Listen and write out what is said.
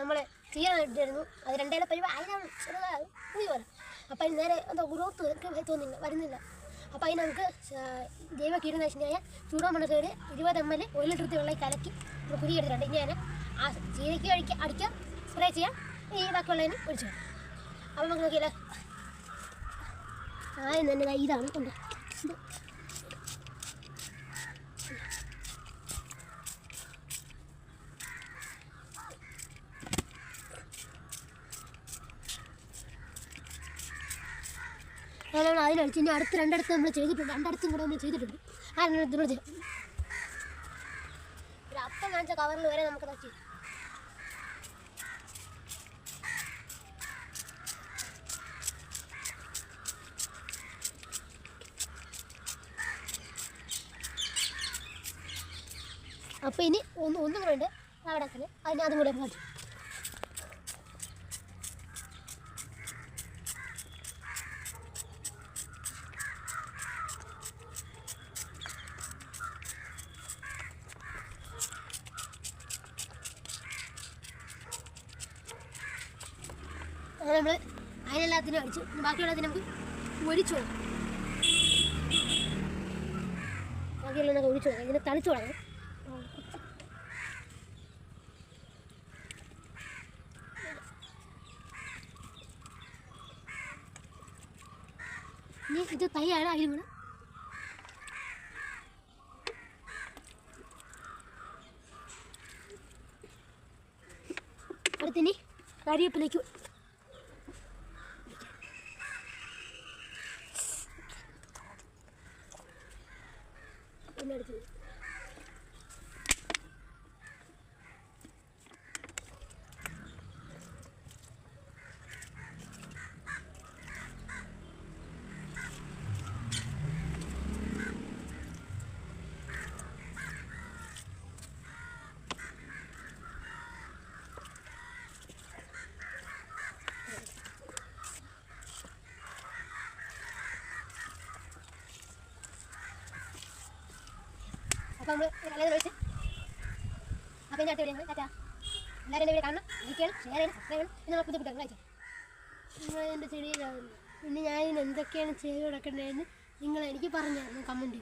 നമ്മൾ ചെയ്യാൻ വേണ്ടിയിരുന്നു. അത് രണ്ടേലെ പരിപാടി അതിനാണ് ചെറുതായി പുളി പോലെ. അപ്പോൾ അതിന് നേരെ എന്താ ഗ്രോത്ത് എനിക്ക് തോന്നുന്നില്ല, വരുന്നില്ല. അപ്പോൾ അതിന് നമുക്ക് ജൈവ കീടനാശിനിയായ ചൂടാമണക്കേട് 20 ml 1 ലിറ്റർ വെള്ളം കലക്കി കുരുക്കി എടുത്തിട്ടുണ്ട്. ഇനി ഞാൻ ആ ചീരയ്ക്ക് അടിക്കാം, സ്പ്രേ ചെയ്യാം, ഈ ബാക്കിയുള്ളതിന് ഒഴിച്ചു വേണം. അപ്പോൾ നമുക്ക് നോക്കിയാലോ. ആദ്യം തന്നെ ഇതാണ് കൊണ്ട് നമ്മൾ അതിനടിച്ച് ഇനി അടുത്ത് രണ്ടിടത്ത് നമ്മൾ ചെയ്തിട്ടുണ്ട്, രണ്ടിടത്തും കൂടെ നമ്മൾ ചെയ്തിട്ടുണ്ട്. ആ രണ്ടിടത്തും ചെയ്യാം. ഒരു അപ്പം കാണിച്ച കവറിൽ വരെ നമുക്ക് ചെയ്യാം. അപ്പോൾ ഇനി ഒന്നും കൂടെ ഉണ്ട് അവിടെ അതിന് അതും കൂടെ മാറ്റി. അങ്ങനെ നമ്മൾ അതിനെല്ലാത്തിനും അടിച്ചു. ബാക്കിയുള്ളതിന് നമുക്ക് ഒഴിച്ചു കൊടുക്കാം. ബാക്കിയുള്ളതൊക്കെ ഒഴിച്ചു കൊടുക്കാം. ഇങ്ങനെ തളിച്ചു കൊടുക്കണം. ഇനി ഇത് തൈയാണ് അതിനും കൂടെ അടുത്തിനി കരിവേപ്പിലേക്ക് പിന്നെ അടുത്ത് അപ്പോൾ നമ്മൾ എല്ലാവരും ഒഴിച്ച് അപ്പോൾ എൻ്റെ അടുത്ത് വീഡിയോ ടാറ്റാ. എല്ലാവരും എൻ്റെ വീഡിയോ കാണണം, ലൈക്ക് ചെയ്യണം, ഷെയർ ചെയ്യണം, സബ്സ്ക്രൈബ് ചെയ്യണം. പിന്നെ നമ്മൾ പുതിയ കുട്ടികൾ അയച്ചു നിങ്ങൾ എൻ്റെ ചെടിയിലാണ്. പിന്നെ ഞാൻ എന്തൊക്കെയാണ് ചെയ്ത് കൊടുക്കേണ്ടതെന്ന് നിങ്ങൾ എനിക്ക് പറഞ്ഞു തരണം കമൻറ്റ്.